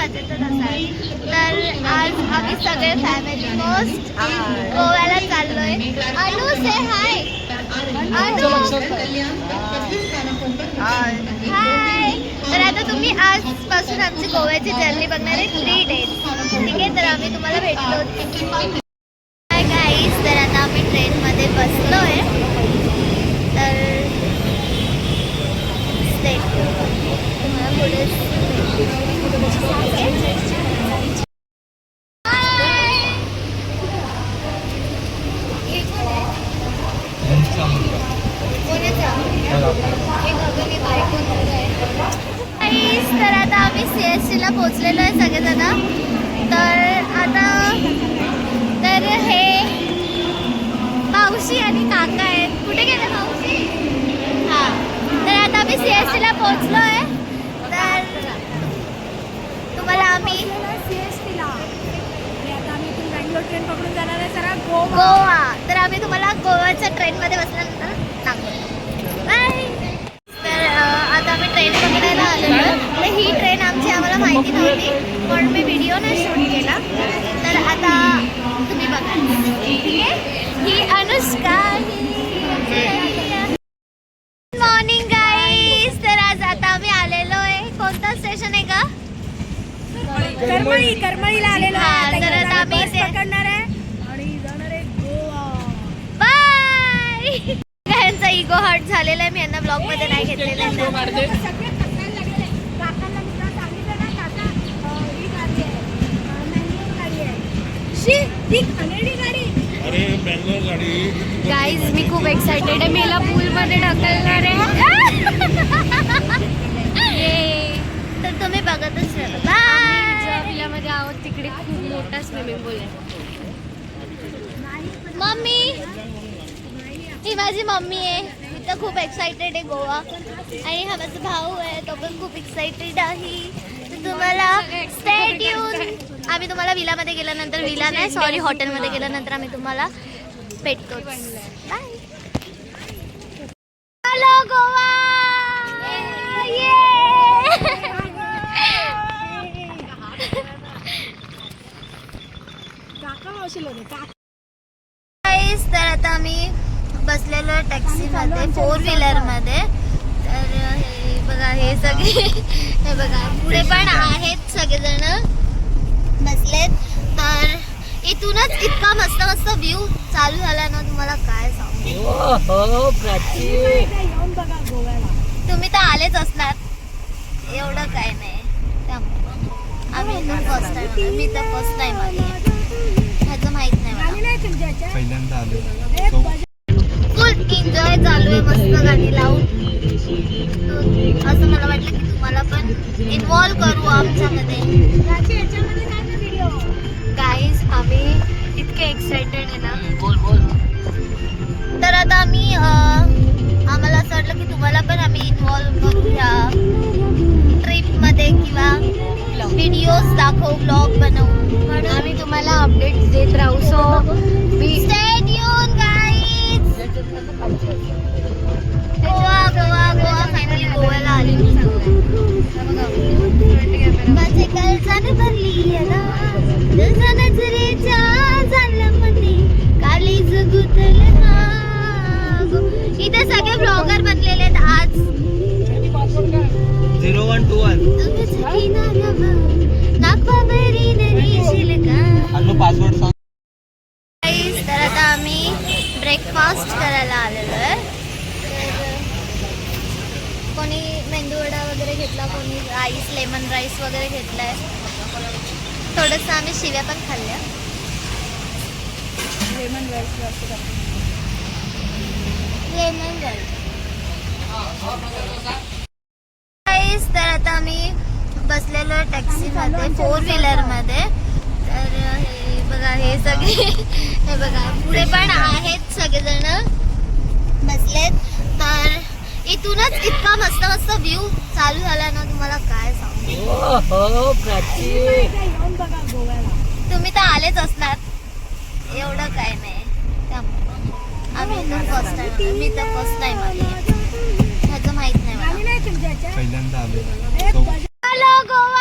मजेतच असाल. तर आज आम्ही सगळे फॅमिली मोस्ट गोव्याला चाललोय. अनु से हाय. अनु हाय. तर आता तुम्ही आजपासून आमची गोव्याची जर्नी बघणार आहे 3 डेज. ठीक आहे, तर आम्ही तुम्हाला भेटलो. हाय गाईज, तर आता आम्ही ट्रेनमध्ये बसलोय. तर तुम्हाला पुढे तर आता आम्ही CST ला पोहोचलेलो आहे सगळेजण. तर आता तर हे मावशी आणि काका आहेत. कुठे गेले मावशी? हां, तर आता आम्ही CST ला पोहोचलो आहे. तर तुम्हाला आम्ही CST ला आता आम्ही इथून बँगलोर ट्रेन पकडून जाणार आहे सर गोवा. तर आम्ही तुम्हाला गोव्याच्या ट्रेनमध्ये बसल्यानंतर सांगू. बाय. तर आता आम्ही ट्रेन पकडायला आलेलो. तर ही ट्रेन आम्हाला माहिती नव्हती, पण मी व्हिडिओ नाही शूट केला. तर आता तुम्ही बघा. ठीक आहे, ही अनुष्का. Good morning guys. तर आज आता आम्ही आलेलो आहे. कोणता स्टेशन आहे का? करमळीला आलेलो आहे. तर आता आम्ही पकडणार आहे आणि जाणार आहे गोवा. बाय. यांचा इगो हर्ट झालेला आहे. मी यांना ब्लॉग मध्ये नाही घेतलेलं आहे. गाईज, मी खूप एक्साइटेड आहे. मीला पूल मध्ये ढकलणार आहे. तर तुम्ही बघतच राहा. बाय. मध्ये आहोत तिकडे खूप मोठा स्विमिंग पूल आहे. मम्मी, ही माझी मम्मी आहे. मी तर खूप एक्साइटेड आहे गोवा. आणि हा माझा भाऊ आहे, तो पण खूप एक्साइटेड आहे. तर तुम्हाला स्टे ट्यून. आम्ही तुम्हाला विलामध्ये गेल्यानंतर, विला नाही सॉरी हॉटेलमध्ये गेल्यानंतर आम्ही तुम्हाला भेटतो. बाय. हॅलो गोवा. तर आता आम्ही बसलेलो टॅक्सीमध्ये, 4 व्हीलरमध्ये. तर हे बघा, हे सगळे हे बघा पुढे पण आहेत सगळेजण बसलेत. तर इथूनच इतका मस्त मस्त व्ह्यू चालू झाला ना, तुम्हाला काय सांगू. तुम्ही तर आलेच असणार, एवढं काय नाही. आम्ही तर फर्स्ट टाइम, मी तर फर्स्ट टाइम आली. ह्याचं माहित नाही मला. पहिल्यांदा आलो. फुल एन्जॉय चालू आहे, मस्त गाणी लावून. असं मला वाटलं की तुम्हाला पण इन्व्हॉल्व करू आमच्यामध्ये. गाईज, आम्ही इतके एक्साइटेड आहे ना. तर आता आम्ही आम्हाला असं वाटलं की तुम्हाला पण आम्ही इन्व्हॉल्व करू ह्या ट्रिपमध्ये, किंवा व्हिडिओज दाखवू, ब्लॉग बनवू. म्हणून आम्ही तुम्हाला अपडेट्स देत राहू. So stay tune guys. Goa Goa Goa. Finally गोव्याला आली मी. माझे काळजाने भरली आहे ना, तुझ्या नजरेच्या झालं मध्ये कालीज गुंतलं ना. इथे सगळे ब्लॉगर बनलेले आहेत आज. 0121 पासवर्ड सांग. तर आता आम्ही ब्रेकफास्ट करायला आलेलो आहे. तर कोणी मेंदूवडा वगैरे घेतला, कोणी राईस, लेमन राईस वगैरे घेतलाय. थोडंसं आम्ही शिव्या पण खाल्ल्या. Lemon rice lemon rice. तर आता आम्ही बसलेलो टॅक्सीमध्ये, 4 व्हीलरमध्ये. तर हे बघा, हे सगळे हे बघा पुढे पण आहेत सगळेजण बसलेत. तर इथूनच इतका मस्त मस्त व्ह्यू चालू झाला ना, तुम्हाला काय सांगू. तुम्ही तर आलेच असणार, एवढं काय नाही. आम्ही तर फर्स्ट टाइम, मी तर फर्स्ट टाइम आली. ह्याचं माहित नाही मला. पहिल्यांदा आलो. हॅलो गोवा.